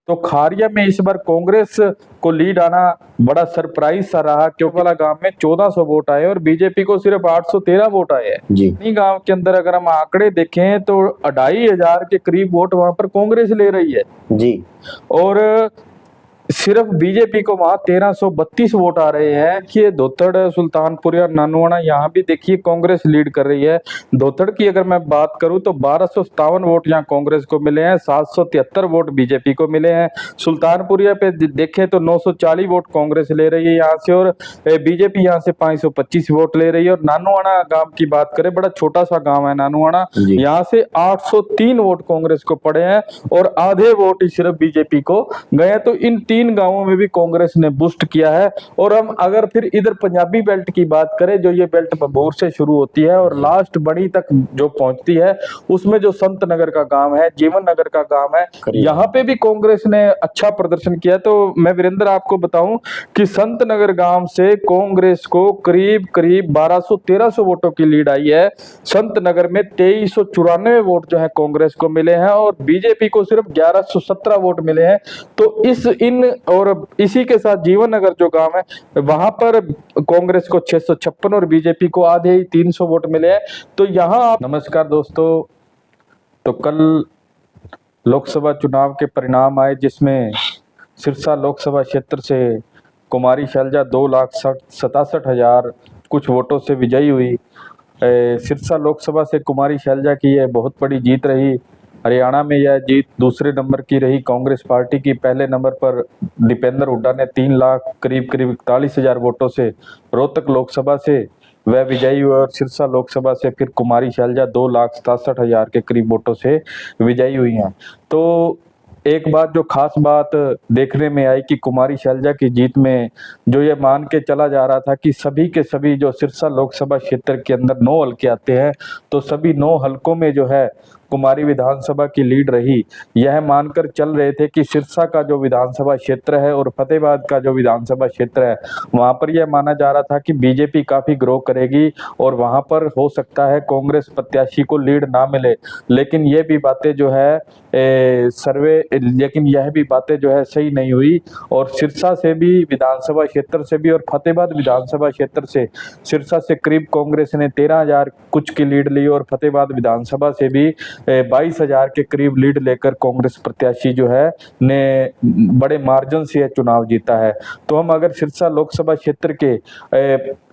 तो खारिया में इस बार कांग्रेस को लीड आना बड़ा सरप्राइज सा रहा, क्योंकि वाला गांव में 1400 वोट आए और बीजेपी को सिर्फ 813 वोट आए हैं। जी इन्हीं गांव के अंदर अगर हम आंकड़े देखें तो 2500 के करीब वोट वहां पर कांग्रेस ले रही है जी और सिर्फ बीजेपी को वहां 1332 वोट आ रहे हैं कि ये धोतड़, सुल्तानपुर या नानुआना यहाँ भी देखिए कांग्रेस लीड कर रही है। धोतड़ की अगर मैं बात करूं तो 1257 वोट यहाँ कांग्रेस को मिले हैं, 773 वोट बीजेपी को मिले हैं। सुल्तानपुरिया पे देखें तो 940 वोट कांग्रेस ले रही है यहाँ से और बीजेपी यहाँ से 525 वोट ले रही है। और नानुआना गांव की बात करें, बड़ा छोटा सा गाँव है नानुआना, जी यहाँ से 803 वोट कांग्रेस को पड़े हैं और आधे वोट ही सिर्फ बीजेपी को गए। तो इन 3 गांवों में भी कांग्रेस ने बूस्ट किया है। और हम अगर फिर इधर पंजाबी बेल्ट की बात करें, जो ये बेल्ट बबूर से शुरू होती है और लास्ट बड़ी तक जो पहुंचती है, उसमें जो संत नगर का गांव है, जीवन नगर का गांव है, यहाँ पे भी कांग्रेस ने अच्छा प्रदर्शन किया। तो मैं वीरेंद्र आपको बताऊं कि संत नगर गांव से कांग्रेस को करीब करीब 1200-1300 वोटों की लीड आई है। संत नगर में 2394 वोट जो है कांग्रेस को मिले हैं और बीजेपी को सिर्फ 1117 वोट मिले हैं। तो इन और इसी के साथ जीवन नगर जो गांव है, वहां पर कांग्रेस को 656 और बीजेपी को आधे ही 300 वोट मिले हैं। तो यहाँ आप नमस्कार दोस्तों, तो कल लोकसभा चुनाव के परिणाम आए, जिसमें सिरसा लोकसभा क्षेत्र से कुमारी शैलजा 2,67,000 कुछ वोटों से विजयी हुई। सिरसा लोकसभा से कुमारी शैलजा की यह बहुत बड़ी जीत रही। हरियाणा में यह जीत दूसरे नंबर की रही कांग्रेस पार्टी की। पहले नंबर पर दीपेंद्र हुड्डा ने 3 लाख करीब 41,000 वोटों से रोहतक लोकसभा से वह विजयी हुए और सिरसा लोकसभा से फिर कुमारी शैलजा 2,67,000 के करीब वोटों से विजयी हुई हैं। तो एक बात जो खास बात देखने में आई कि कुमारी शैलजा की जीत में जो ये मान के चला जा रहा था कि सभी के सभी जो सिरसा लोकसभा क्षेत्र के अंदर 9 हल्के आते हैं, तो सभी 9 हल्कों में जो है कुमारी विधानसभा की लीड रही। यह मानकर चल रहे थे कि सिरसा का जो विधानसभा क्षेत्र है और फतेहाबाद का जो विधानसभा क्षेत्र है, वहां पर यह माना जा रहा था कि बीजेपी काफी ग्रो करेगी और वहां पर हो सकता है कांग्रेस प्रत्याशी को लीड ना मिले। लेकिन यह भी बातें जो है लेकिन यह भी बातें जो है सही नहीं हुई और सिरसा से भी विधानसभा क्षेत्र से भी और फतेहाबाद विधानसभा क्षेत्र से सिरसा से करीब कांग्रेस ने 13,000 कुछ की लीड ली और फतेहाबाद विधानसभा से भी 22,000 के करीब लीड लेकर कांग्रेस प्रत्याशी जो है ने बड़े मार्जिन से यह चुनाव जीता है। तो हम अगर सिरसा लोकसभा क्षेत्र के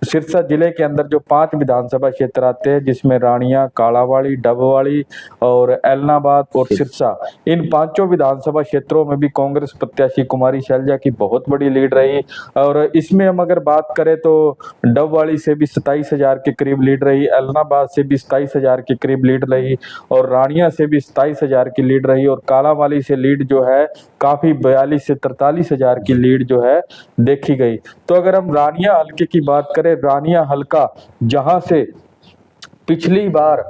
सिरसा जिले के अंदर जो 5 विधानसभा क्षेत्र आते हैं, जिसमें रानिया, कालावाड़ी, डबवाड़ी और एलनाबाद और सिरसा, इन 5 विधानसभा क्षेत्रों में भी कांग्रेस प्रत्याशी कुमारी शैलजा की बहुत बड़ी लीड रही। और इसमें हम अगर बात करें तो डबवाड़ी से भी 27,000 के करीब लीड रही, एलनाबाद से भी 27,000 के करीब लीड रही और रानिया से भी 27,000 की लीड रही और कालावाली से लीड जो है काफी 42 से 43,000 की लीड जो है देखी गई। तो अगर हम रानिया हल्के की बात करें, रानिया हल्का जहां से पिछली बार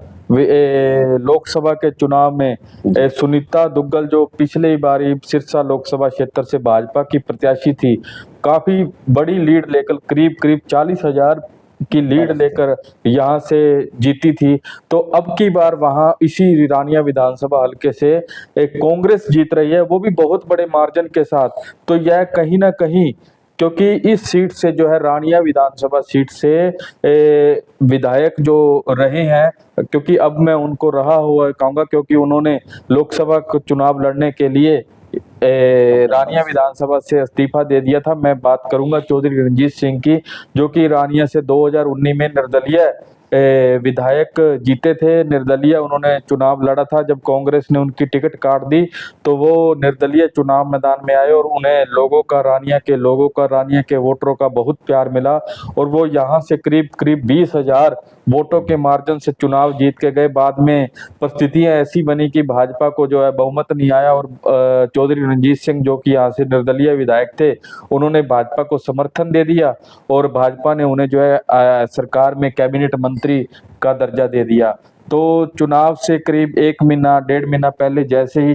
लोकसभा के चुनाव में सुनीता दुग्गल जो पिछली बारी सिरसा लोकसभा क्षेत्र से भाजपा की प्रत्याशी थी, काफी बड़ी लीड लेकर करीब करीब 40,000 की लीड लेकर यहाँ से जीती थी। तो अब की बार वहाँ इसी रानिया विधानसभा हल्के से एक कांग्रेस जीत रही है, वो भी बहुत बड़े मार्जिन के साथ। तो यह कहीं ना कहीं, क्योंकि इस सीट से जो है रानिया विधानसभा सीट से विधायक जो रहे हैं, क्योंकि अब मैं उनको रहा हुआ कहूँगा क्योंकि उन्होंने लोकसभा चुनाव लड़ने के लिए रानिया विधानसभा से इस्तीफा दे दिया था। मैं बात करूंगा चौधरी रणजीत सिंह की, जो कि रानिया से 2019 में निर्दलीय विधायक जीते थे। निर्दलीय उन्होंने चुनाव लड़ा था, जब कांग्रेस ने उनकी टिकट काट दी तो वो निर्दलीय चुनाव मैदान में आए और उन्हें लोगों का रानिया के वोटरों का बहुत प्यार मिला और वो यहाँ से करीब करीब 20,000 वोटों के मार्जिन से चुनाव जीत के गए। बाद में परिस्थितियां ऐसी बनी कि भाजपा को जो है बहुमत नहीं आया और चौधरी रणजीत सिंह जो कि यहाँ से निर्दलीय विधायक थे, उन्होंने भाजपा को समर्थन दे दिया और भाजपा ने उन्हें जो है सरकार में कैबिनेट मंत्री का दर्जा दे दिया। तो चुनाव से करीब 1 महीना 1.5 महीना पहले जैसे ही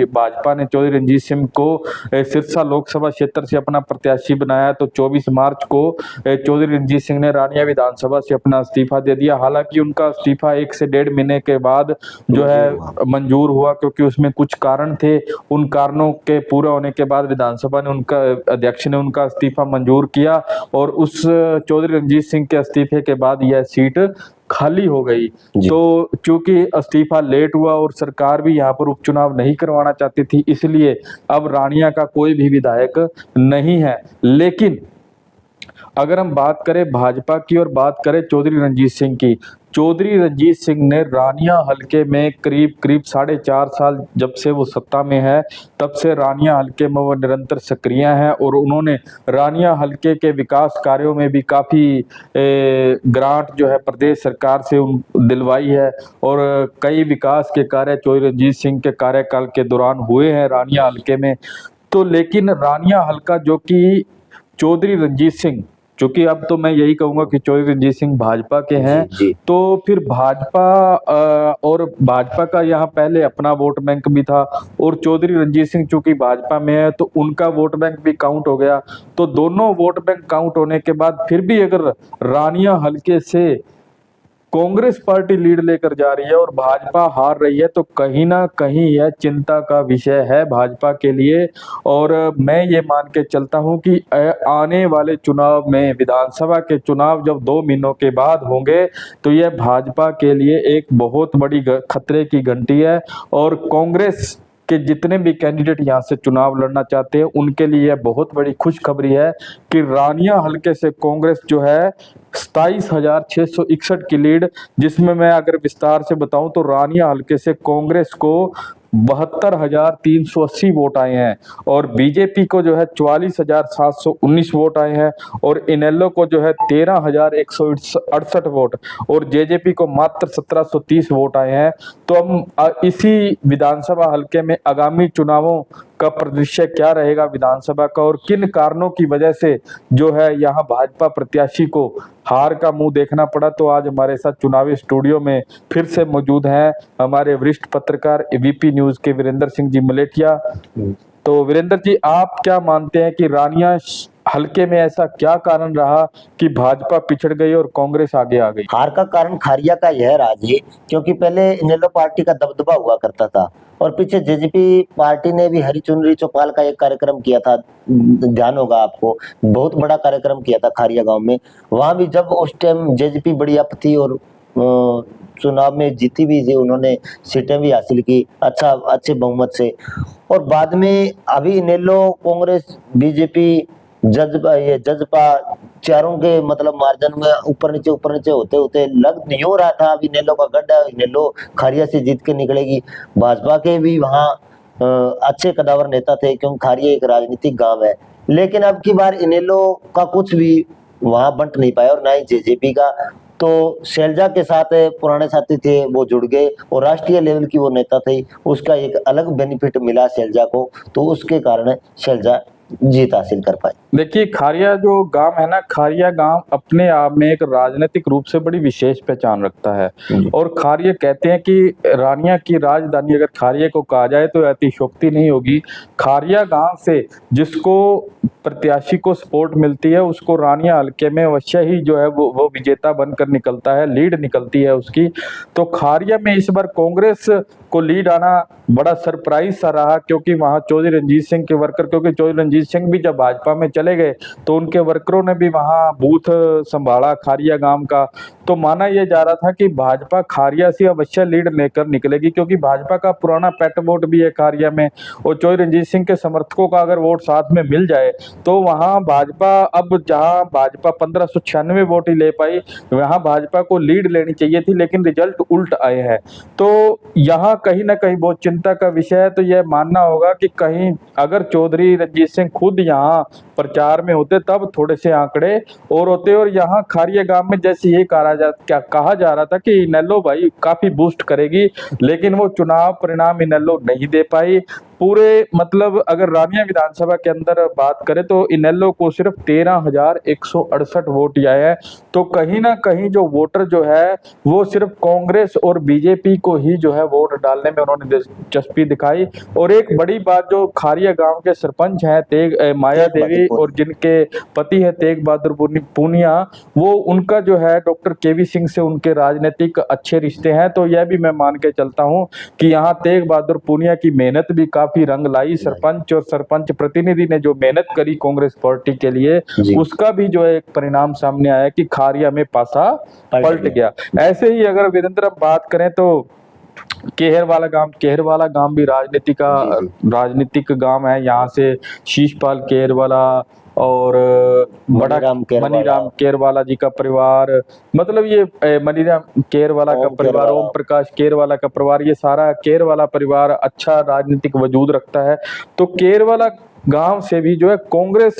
भाजपा ने चौधरी रंजीत सिंह को सिरसा लोकसभा क्षेत्र से अपना प्रत्याशी बनाया, तो 24 मार्च को चौधरी रंजीत सिंह ने रानिया विधानसभा से अपना इस्तीफा दे दिया। हालांकि उनका इस्तीफा 1 से 1.5 महीने के बाद जो है मंजूर हुआ, क्योंकि उसमें कुछ कारण थे। उन कारणों के पूरा होने के बाद विधानसभा ने उनका अध्यक्ष ने उनका इस्तीफा मंजूर किया और उस चौधरी रंजीत सिंह के इस्तीफे के बाद यह सीट खाली हो गई। तो चूंकि इस्तीफा लेट हुआ और सरकार भी यहाँ पर उपचुनाव नहीं करवाना चाहती थी, इसलिए अब रानिया का कोई भी विधायक नहीं है। लेकिन अगर हम बात करें भाजपा की और बात करें चौधरी रंजीत सिंह की, चौधरी रंजीत सिंह ने रानिया हलके में करीब 4.5 साल जब से वो सत्ता में है, तब से रानिया हलके में वो निरंतर सक्रिय हैं और उन्होंने रानिया हलके के विकास कार्यों में भी काफ़ी ग्रांट जो है प्रदेश सरकार से दिलवाई है और कई विकास के कार्य चौधरी रंजीत सिंह के कार्यकाल के दौरान हुए हैं रानिया हलके में। तो लेकिन रानिया हलका जो कि चौधरी रंजीत सिंह, क्योंकि अब तो मैं यही कहूंगा कि चौधरी रंजीत सिंह भाजपा के हैं, तो फिर भाजपा और भाजपा का यहाँ पहले अपना वोट बैंक भी था और चौधरी रंजीत सिंह चूंकि भाजपा में है तो उनका वोट बैंक भी काउंट हो गया। तो दोनों वोट बैंक काउंट होने के बाद फिर भी अगर रानिया हलके से कांग्रेस पार्टी लीड लेकर जा रही है और भाजपा हार रही है, तो कहीं ना कहीं यह चिंता का विषय है भाजपा के लिए। और मैं ये मान के चलता हूं कि आने वाले चुनाव में, विधानसभा के चुनाव जब 2 महीनों के बाद होंगे, तो यह भाजपा के लिए एक बहुत बड़ी खतरे की घंटी है और कांग्रेस कि जितने भी कैंडिडेट यहाँ से चुनाव लड़ना चाहते हैं उनके लिए यह बहुत बड़ी खुशखबरी है कि रानिया हलके से कांग्रेस जो है 27,661 की लीड, जिसमें मैं अगर विस्तार से बताऊं तो रानिया हलके से कांग्रेस को 72,380 वोट आए हैं और बीजेपी को जो है 44,719 वोट आए हैं और इनेलो को जो है 13,168 वोट और जेजेपी को मात्र 1730 वोट आए हैं। तो हम इसी विधानसभा हलके में आगामी चुनावों का परिदृश्य क्या रहेगा विधानसभा का और किन कारणों की वजह से जो है यहाँ भाजपा प्रत्याशी को हार का मुंह देखना पड़ा, तो आज हमारे साथ चुनावी स्टूडियो में फिर से मौजूद हैं हमारे वरिष्ठ पत्रकार वीपी न्यूज के वीरेंद्र सिंह जी मलेठिया। तो वीरेंद्र जी, आप क्या मानते हैं कि रानिया हलके में ऐसा क्या कारण रहा कि भाजपा पिछड़ गई और कांग्रेस आगे आ गई? हार का कारण खारिया का यह रहा जी, क्योंकि पहले इनेलो पार्टी का दबदबा हुआ करता था और पीछे जेजेपी पार्टी ने भी हरी चुनरी चौपाल का एक कार्यक्रम किया था, ध्यान होगा आपको, बहुत बड़ा कार्यक्रम किया था खारिया गांव में। वहां भी जब उस टाइम जेजेपी बड़ी अप थी और चुनाव में जीती भी थी, उन्होंने सीटें भी हासिल की अच्छे बहुमत से। और बाद में अभी इनेलो, कांग्रेस, बीजेपी, जजपा चारों के मतलब मार्जिन में ऊपर नीचे होते होते लग नहीं हो रहा था। अभी इनेलो का गढ़, इनेलो खारिया से जीत के निकलेगी। भाजपा के भी वहाँ अच्छे कदावर नेता थे, क्योंकि खारिया एक राजनीतिक गांव है, लेकिन अब की बार इनेलो का कुछ भी वहां बंट नहीं पाया और ना ही जेजेपी का। तो शैलजा के साथ पुराने साथी थे वो जुड़ गए और राष्ट्रीय लेवल की वो नेता थी, उसका एक अलग बेनिफिट मिला शैलजा को, तो उसके कारण शैलजा जीत हासिल कर पाए। देखिए, खारिया जो गांव है ना, खारिया गांव अपने आप में एक राजनीतिक रूप से बड़ी विशेष पहचान रखता है और खारिया कहते हैं कि रानिया की राजधानी अगर खारिया को कहा जाए तो अतिशयोक्ति नहीं होगी। खारिया गांव से जिसको प्रत्याशी को सपोर्ट मिलती है उसको रानिया हलके में अवश्य ही जो है वो विजेता बनकर निकलता है, लीड निकलती है उसकी। तो खारिया में इस बार कांग्रेस को लीड आना बड़ा सरप्राइज सा रहा, क्योंकि वहां चौधरी रंजीत सिंह के वर्कर, क्योंकि चौधरी रंजीत सिंह भी जब भाजपा में चले गए तो उनके वर्करों ने भी वहां बूथ संभाला खारिया गांव का। तो माना यह जा रहा था कि भाजपा खारिया से अवश्य लीड लेकर निकलेगी, क्योंकि भाजपा का पुराना पेट वोट भी है खारिया में और चौधरी रंजीत सिंह के समर्थकों का अगर वोट साथ में मिल जाए तो वहां भाजपा, अब जहां भाजपा 1596 वोट ही ले पाई, वहां भाजपा को लीड लेनी चाहिए थी, लेकिन रिजल्ट उल्ट आए हैं। तो यहाँ कहीं ना कहीं बहुत चिंता का विषय है। तो यह मानना होगा कि कहीं अगर चौधरी रंजीत सिंह खुद यहाँ प्रचार में होते तब थोड़े से आंकड़े और होते। और यहाँ खारिया गांव में जैसे ये कहा जा रहा था कि इनेलो भाई काफी बूस्ट करेगी, लेकिन वो चुनाव परिणाम इनेलो नहीं दे पाई। पूरे मतलब अगर रानिया विधानसभा के अंदर बात करें तो इनेलो को सिर्फ 13,168 वोट आए हैं। तो कहीं ना कहीं जो वोटर जो है वो सिर्फ कांग्रेस और बीजेपी को ही जो है वोट डालने में उन्होंने दिलचस्पी दिखाई। और एक बड़ी बात, जो खारिया गांव के सरपंच हैं माया देवी और जिनके पति है तेग बहादुर पूनिया, वो उनका जो है डॉक्टर केवी सिंह से उनके राजनीतिक अच्छे रिश्ते हैं। तो यह भी मैं मान के चलता हूं कि यहाँ तेग बहादुर पूनिया की मेहनत भी काफी रंग लाई। सरपंच और सरपंच प्रतिनिधि ने जो मेहनत करी कांग्रेस पार्टी के लिए, उसका भी जो है एक परिणाम सामने आया कि खारिया में पासा पलट गया। ऐसे ही अगर वीरेंद्र बात करें तो केहर वाला गांव भी राजनीतिक गांव है। यहाँ से शीशपाल केहरवाला और बड़ा मनीराम केरवाला जी का परिवार, मतलब ये मनीराम केरवाला का परिवार, ओम प्रकाश केरवाला का परिवार, ये सारा केरवाला परिवार अच्छा राजनीतिक वजूद रखता है। तो केरवाला गांव से भी जो है कांग्रेस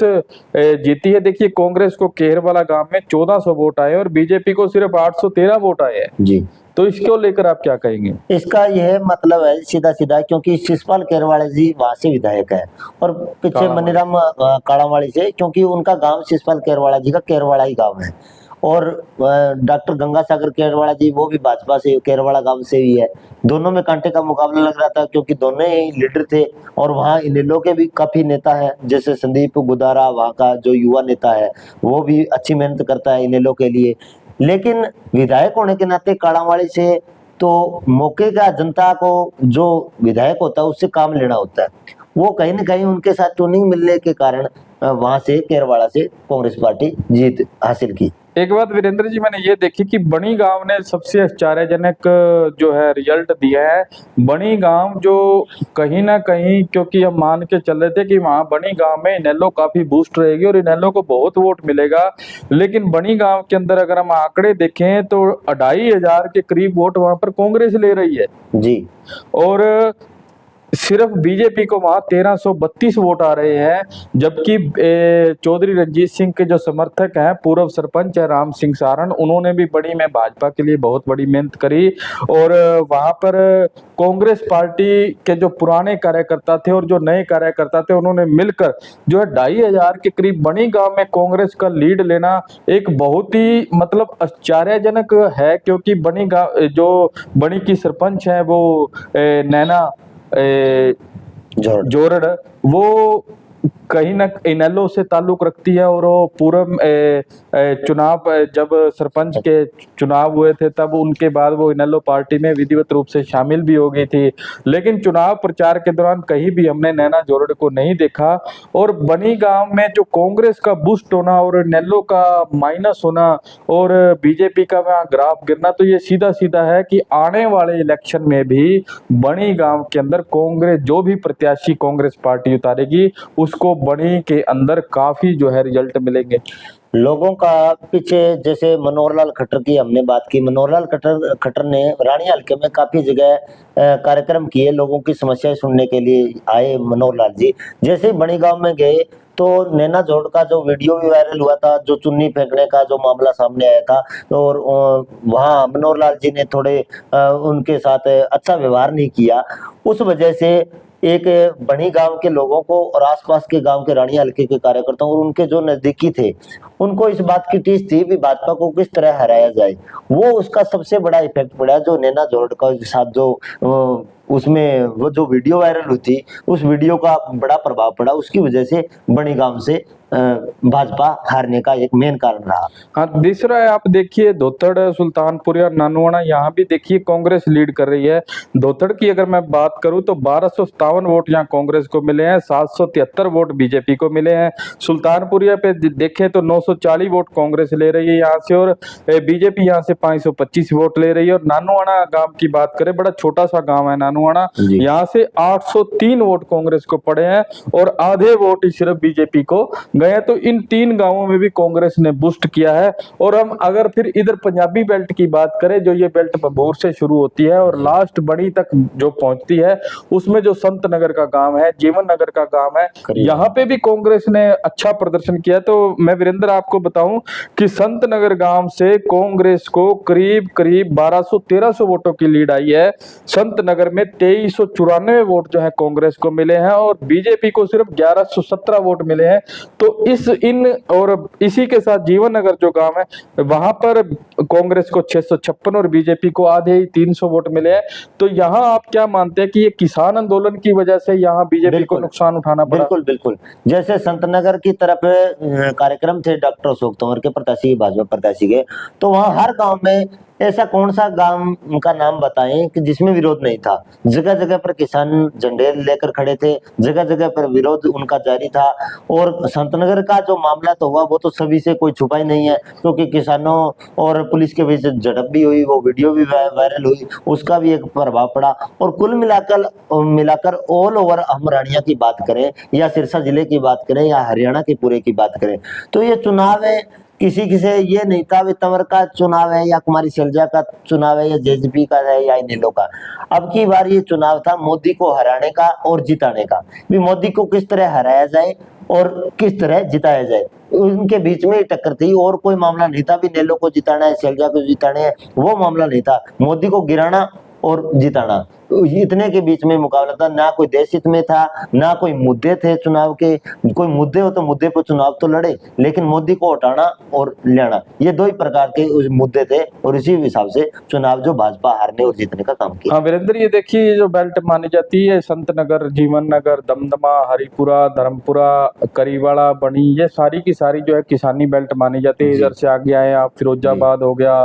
जीती है। देखिए कांग्रेस को केरवाला गांव में 1400 वोट आए और बीजेपी को सिर्फ 813 वोट आए हैं जी। तो इसको लेकर आप क्या कहेंगे? इसका यह मतलब है सीधा सीधा, क्योंकि शिशपाल केरवाला जी वहां से विधायक है और पीछे मनीराम काड़ावाली से, क्योंकि उनका गांव शिशपाल केरवाला जी का केरवाला ही गांव है। और डॉक्टर गंगासागर केरवाला जी वो भी भाजपा से केरवाला गांव से ही है। दोनों में कांटे का मुकाबला लग रहा था क्योंकि दोनों ही लीडर थे। और वहाँ इनेलो के भी काफी नेता है, जैसे संदीप गुदारा वहाँ का जो युवा नेता है वो भी अच्छी मेहनत करता है इनेलो के लिए। लेकिन विधायक होने के नाते काड़ावाली से तो मौके का जनता को जो विधायक होता है उससे काम लेना होता है। वो कहीं ना कहीं उनके साथ ट्यूनिंग मिलने के कारण वहां से केरवाड़ा से कांग्रेस पार्टी जीत हासिल की। एक बात वीरेंद्र जी मैंने ये देखी कि बनी गांव ने सबसे आश्चर्यजनक जो है रिजल्ट दिया है। बनी गांव जो कहीं ना कहीं, क्योंकि हम मान के चल रहे थे कि वहां बनी गांव में इनेलो काफी बूस्ट रहेगी और इनेलो को बहुत वोट मिलेगा, लेकिन बनी गांव के अंदर अगर हम आंकड़े देखें तो 2500 के करीब वोट वहां पर कांग्रेस ले रही है जी। और सिर्फ बीजेपी को वहां 1332 वोट आ रहे हैं, जबकि चौधरी रंजीत सिंह के जो समर्थक हैं, पूर्व सरपंच है राम सिंह सारण, उन्होंने भी बड़ी में भाजपा के लिए बहुत बड़ी मेहनत करी। और वहां पर कांग्रेस पार्टी के जो पुराने कार्यकर्ता थे और जो नए कार्यकर्ता थे, उन्होंने मिलकर जो है 2500 के करीब बनी गांव में कांग्रेस का लीड लेना एक बहुत ही मतलब आश्चर्यजनक है। क्योंकि बनी गांव जो बनी की सरपंच है वो नैना जोरड़, वो कहीं ना इनेलो से ताल्लुक रखती है। और वो पूर्व चुनाव, जब सरपंच के चुनाव हुए थे तब उनके बाद वो इनेलो पार्टी में विधिवत रूप से शामिल भी हो गई थी। लेकिन चुनाव प्रचार के दौरान कहीं भी हमने नैना जोरड़ को नहीं देखा। और बनी गांव में जो कांग्रेस का बूस्ट होना और इनेलो का माइनस होना और बीजेपी का वहां ग्राफ गिरना, तो ये सीधा सीधा है कि आने वाले इलेक्शन में भी बनी गांव के अंदर कांग्रेस, जो भी प्रत्याशी कांग्रेस पार्टी उतारेगी उसको बनी के अंदर काफी जो है रिजल्ट मिलेंगे। लोगों का पीछे, जैसे मनोहर लाल खट्टर की हमने बात की, मनोहर लाल खट्टर ने रानी हल्के में काफी जगह कार्यक्रम किए, लोगों की समस्याएं सुनने के लिए आए मनोहर लाल जी। जैसे बनी गांव में गए तो नैना जोड़ का जो वीडियो भी वायरल हुआ था, जो चुन्नी फेंकने का जो मामला सामने आया था, और वहाँ मनोहर लाल जी ने थोड़े उनके साथ अच्छा व्यवहार नहीं किया। उस वजह से एक बनी गांव के लोगों को और आसपास के गांव के रानी हल्के के कार्यकर्ताओं और उनके जो नजदीकी थे, उनको इस बात की टीस थी कि भाजपा को किस तरह हराया जाए। वो उसका सबसे बड़ा इफेक्ट पड़ा जो नैना जोड़ का साथ जो उसमें वो जो वीडियो वायरल हुई थी, उस वीडियो का बड़ा प्रभाव पड़ा। उसकी वजह से बनी गांव से भाजपा हारने का एक मेन कारण रहा। हाँ, दूसरा है, आप देखिए धोतड़, सुल्तानपुर या नानुआना, यहाँ भी देखिए कांग्रेस लीड कर रही है। धोतड़ की अगर मैं बात करूं तो 1257 वोट यहाँ कांग्रेस को मिले हैं, 773 वोट बीजेपी को मिले हैं। सुल्तानपुरिया पे देखें तो 940 वोट कांग्रेस ले रही है यहाँ से और बीजेपी यहाँ से 525 वोट ले रही है। और नानुआना गांव की बात करें, बड़ा छोटा सा गाँव है नानुआना, यहाँ से 803 वोट कांग्रेस को पड़े हैं और आधे वोट ही सिर्फ बीजेपी को गए हैं। तो इन 3 गांवों में भी कांग्रेस ने बूस्ट किया है। और हम अगर फिर इधर पंजाबी बेल्ट की बात करें, जो ये बेल्ट बबूर से शुरू होती है और लास्ट बड़ी तक जो पहुंचती है, उसमें जो संत नगर का गांव है, जीवन नगर का गांव है, यहाँ पे भी कांग्रेस ने अच्छा प्रदर्शन किया। तो मैं वीरेंद्र आपको बताऊं कि संत नगर गांव से कांग्रेस को करीब करीब 1200-1300 वोटों की लीड आई है। संत नगर में 2394 वोट जो है कांग्रेस को मिले हैं और बीजेपी को सिर्फ 1117 वोट मिले हैं। तो इसी के साथ जीवन नगर जो गांव है, वहां पर कांग्रेस को 656 और बीजेपी को आधे ही 300 वोट मिले हैं। तो यहाँ आप क्या मानते हैं कि ये किसान आंदोलन की वजह से यहाँ बीजेपी को नुकसान उठाना पड़ा? बिल्कुल बिल्कुल। जैसे संतनगर की तरफ कार्यक्रम थे डॉक्टर अशोक तंवर के प्रत्याशी, भाजपा प्रत्याशी के, तो वहाँ हर गांव में ऐसा कौन सा गांव का नाम बताएं कि जिसमें विरोध नहीं था। जगह जगह पर किसान झंडे लेकर खड़े थे, जगह जगह पर विरोध उनका जारी था। और संतनगर का जो मामला तो हुआ वो तो सभी से कोई छुपा ही नहीं है, क्योंकि किसानों और पुलिस के बीच झड़प भी हुई, वो वीडियो भी वायरल हुई, उसका भी एक प्रभाव पड़ा। और कुल मिलाकर ऑल ओवर हम रानिया की बात करें या सिरसा जिले की बात करें या हरियाणा के पूरे की बात करें, तो ये चुनाव है किसी से ये नहीं था वे तंवर का चुनाव है या कुमारी शैलजा का चुनाव है या जेजेपी का है या इनेलो का। अब की बार ये चुनाव था मोदी को हराने का और जिताने का। भी मोदी को किस तरह हराया जाए और किस तरह जिताया जाए, उनके बीच में टक्कर थी। और कोई मामला नहीं था भी नेलो को जिताना है, शैलजा को जिताना है, वो मामला नहीं था। मोदी को गिराना और जिताना, इतने के बीच में मुकाबला था। ना कोई देश हित में था, ना कोई मुद्दे थे चुनाव के। कोई मुद्दे हो तो मुद्दे पर चुनाव तो लड़े, लेकिन मोदी को हटाना और लेना, ये दो ही प्रकार के मुद्दे थे। और इसी हिसाब से चुनाव जो भाजपा हारने और जीतने का काम किया। हाँ वीरेंद्र, ये देखिए, ये जो बेल्ट मानी जाती है, संत नगर, जीवन नगर, दमदमा, हरिपुरा, धर्मपुरा, करीवाड़ा, बनी, ये सारी की सारी जो है किसानी बेल्ट मानी जाती है। इधर से आगे आए आप, फिरोजाबाद हो गया,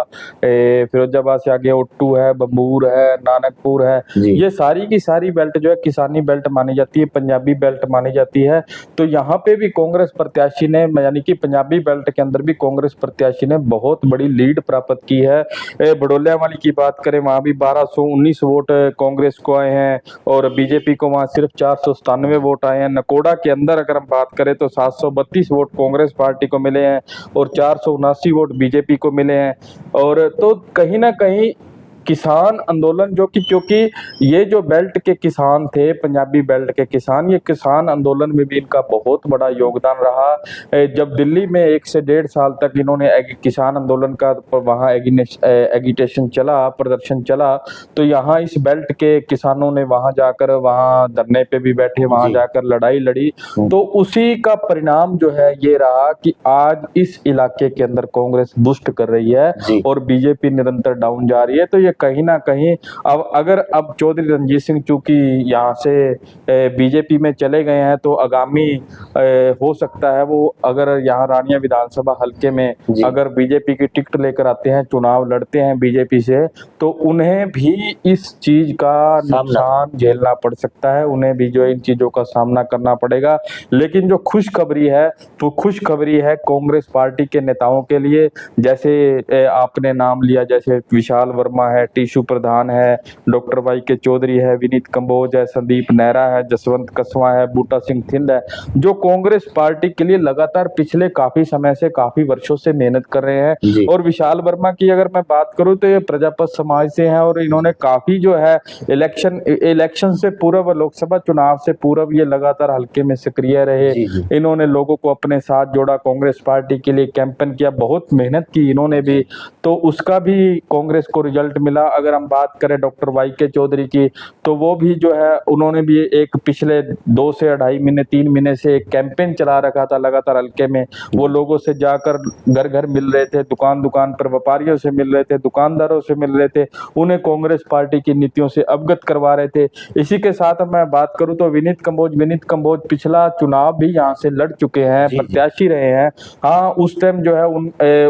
फिरोजाबाद से आगे ओट्टू है, बम्बूर है, नानकपुर है, ये सारी की सारी बेल्ट जो है किसानी बेल्ट मानी जाती है, पंजाबी बेल्ट मानी जाती है। तो यहाँ पे भी कांग्रेस प्रत्याशी ने, यानी कि पंजाबी बेल्ट के अंदर भी कांग्रेस प्रत्याशी ने बहुत बड़ी लीड प्राप्त की है। बड़ौलिया वाली की बात करें, वहां भी 1219 वोट कांग्रेस को आए हैं और बीजेपी को वहां सिर्फ 497 वोट आए हैं। नकोड़ा के अंदर अगर हम बात करें तो 732 वोट कांग्रेस पार्टी को मिले हैं और 479 वोट बीजेपी को मिले हैं। और तो कहीं ना कहीं किसान आंदोलन जो कि, क्योंकि ये जो बेल्ट के किसान थे, पंजाबी बेल्ट के किसान, ये किसान आंदोलन में भी इनका बहुत बड़ा योगदान रहा। जब दिल्ली में 1 से 1.5 साल तक इन्होंने किसान आंदोलन का वहाँ एगिटेशन चला, प्रदर्शन चला, तो यहाँ इस बेल्ट के किसानों ने वहाँ जाकर, वहाँ धरने पे भी बैठे, वहाँ जाकर लड़ाई लड़ी। तो उसी का परिणाम जो है ये रहा कि आज इस इलाके के अंदर कांग्रेस बूस्ट कर रही है और बीजेपी निरंतर डाउन जा रही है। तो ये कहीं ना कहीं अब चौधरी रणजीत सिंह चूंकि यहाँ से बीजेपी में चले गए हैं, तो आगामी हो सकता है वो अगर यहाँ रानिया विधानसभा हल्के में अगर बीजेपी की टिकट लेकर आते हैं, चुनाव लड़ते हैं बीजेपी से, तो उन्हें भी इस चीज का नुकसान झेलना पड़ सकता है, उन्हें भी जो इन चीजों का सामना करना पड़ेगा। लेकिन जो खुशखबरी है वो खुशखबरी है कांग्रेस पार्टी के नेताओं के लिए। जैसे आपने नाम लिया, जैसे विशाल वर्मा है, टीशू प्रधान है, डॉक्टर वाई के चौधरी है, विनीत कंबोज है, संदीप नेहरा है, जसवंत कसवा है, बूटा सिंह थिंद है, जो कांग्रेस पार्टी के लिए लगातार पिछले काफी समय से, काफी वर्षों से मेहनत कर रहे हैं। और विशाल वर्मा की अगर मैं बात करूं तो ये प्रजापत समाज से हैं और इन्होंने काफी जो है इलेक्शन से पूर्व, लोकसभा चुनाव से पूर्व ये लगातार हल्के में सक्रिय रहे। इन्होंने लोगों को अपने साथ जोड़ा, कांग्रेस पार्टी के लिए कैंपेन किया, बहुत मेहनत की इन्होंने भी, तो उसका भी कांग्रेस को रिजल्ट मिला। अगर हम बात करें डॉक्टर वाई के चौधरी की, तो वो भी जो है उन्होंने भी एक पिछले 2 से 2.5 महीने 3 महीने से एक कैंपेन चला रखा था लगातार हल्के में। वो लोगों से जाकर घर घर मिल रहे थे, दुकान दुकान पर व्यापारियों से मिल रहे थे, दुकानदारों से मिल रहे थे, उन्हें कांग्रेस पार्टी की नीतियों से अवगत करवा रहे थे। इसी के साथ मैं बात करूं तो विनीत कंबोज पिछला चुनाव भी यहाँ से लड़ चुके हैं, प्रत्याशी रहे हैं। हाँ, उस टाइम जो है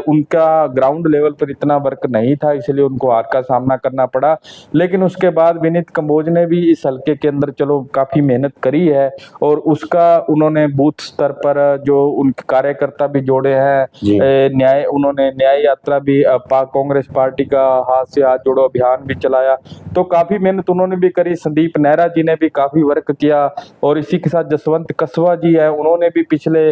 उनका ग्राउंड लेवल पर इतना वर्क नहीं था, इसलिए उनको हार का सामना करना पड़ा। लेकिन उसके बाद विनीत कंबोज ने भी इस हलके के अंदर चलो काफी मेहनत करी है और उसका उन्होंने बूथ स्तर पर जो उनके कार्यकर्ता भी जोड़े हैं, जी। उन्होंने न्याय यात्रा भी कांग्रेस पार्टी का हाथ से हाथ जोड़ो अभियान भी चलाया, तो काफी मेहनत उन्होंने भी करी। संदीप नेहरा जी ने भी काफी वर्क किया और इसी के साथ जसवंत कसवा जी है, उन्होंने भी पिछले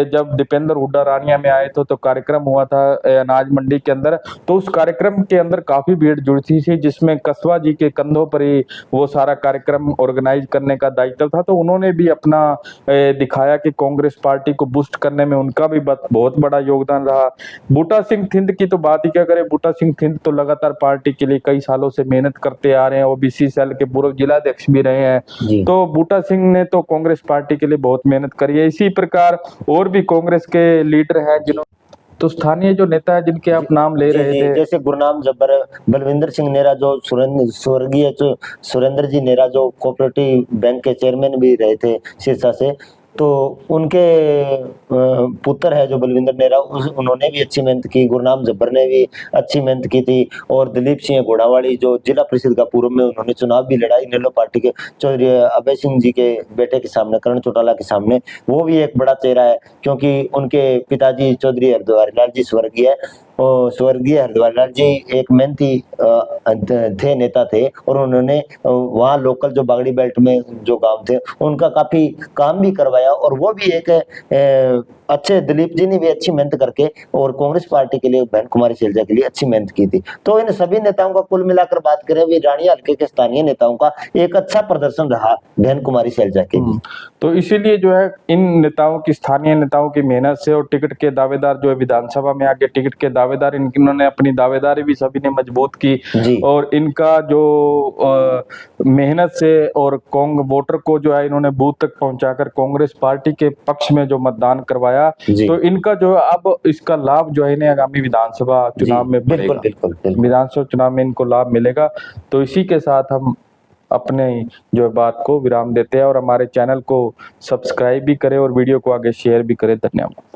जब दीपेंद्र हुड्डा रानिया में आए थे तो कार्यक्रम हुआ था अनाज मंडी के अंदर, तो उस कार्यक्रम के अंदर काफी भीड़ जुड़ी थी जिसमें कसवा जी के कंधों पर ही वो सारा कार्यक्रम ऑर्गेनाइज करने का दायित्व था। तो उन्होंने भी अपना दिखाया कि कांग्रेस पार्टी को बूस्ट करने में उनका भी बहुत बड़ा योगदान रहा। बूटा सिंह थिंद की तो बात ही क्या करें, बूटा सिंह थिंद तो लगातार पार्टी के लिए कई सालों से मेहनत करते आ रहे हैं, ओबीसी सेल के पूर्व जिलाध्यक्ष भी रहे हैं। तो बूटा सिंह ने तो कांग्रेस पार्टी के लिए बहुत मेहनत करी है। इसी प्रकार और भी कांग्रेस के लीडर हैं जिन्होंने, तो स्थानीय जो नेता है जिनके आप नाम ले रहे थे, जैसे गुरनाम जब्बर, बलविंदर सिंह नेहरा जो स्वर्गीय सुरेंद्र जी नेहरा जो कोऑपरेटिव बैंक के चेयरमैन भी रहे थे सिरसा से, तो उनके पुत्र है जो बलविंदर नेहरा, उन्होंने भी अच्छी मेहनत की। गुरनाम जब्बर ने भी अच्छी मेहनत की थी और दिलीप सिंह घोड़ावाड़ी जो जिला परिषद का पूर्व में उन्होंने चुनाव भी लड़ा इनेलो पार्टी के चौधरी अभय सिंह जी के बेटे के सामने, करण चौटाला के सामने। वो भी एक बड़ा चेहरा है क्योंकि उनके पिताजी चौधरी हरद्वारी लाल जी स्वर्गीय हरद्वारी लाल जी एक मेहनती थे, नेता थे और उन्होंने वहाँ लोकल जो बागड़ी बेल्ट में जो गांव थे उनका काफी काम भी करवाया और वो भी एक अच्छे, दिलीप जी ने भी अच्छी मेहनत करके और कांग्रेस पार्टी के लिए बहन कुमारी सैलजा के लिए अच्छी मेहनत की थी। तो इन सभी नेताओं का कुल मिलाकर बात करें, भी रानी हल्के के स्थानीय नेताओं का एक अच्छा प्रदर्शन रहा बहन कुमारी सैलजा के लिए। तो इसीलिए जो है इन नेताओं की, स्थानीय नेताओं की मेहनत से और टिकट के दावेदार जो है विधानसभा में आके टिकट के दावेदार, इन्होंने अपनी दावेदारी भी सभी ने मजबूत की और इनका जो मेहनत से और वोटर को जो है इन्होंने बूथ तक पहुंचाकर कांग्रेस पार्टी के पक्ष में जो मतदान करवाया, तो इनका जो अब इसका लाभ जो है इन्हें आगामी विधानसभा चुनाव में मिलेगा। बिल्कुल विधानसभा चुनाव में इनको लाभ मिलेगा। तो इसी के साथ हम अपने जो बात को विराम देते हैं और हमारे चैनल को सब्सक्राइब भी करें और वीडियो को आगे शेयर भी करें। धन्यवाद।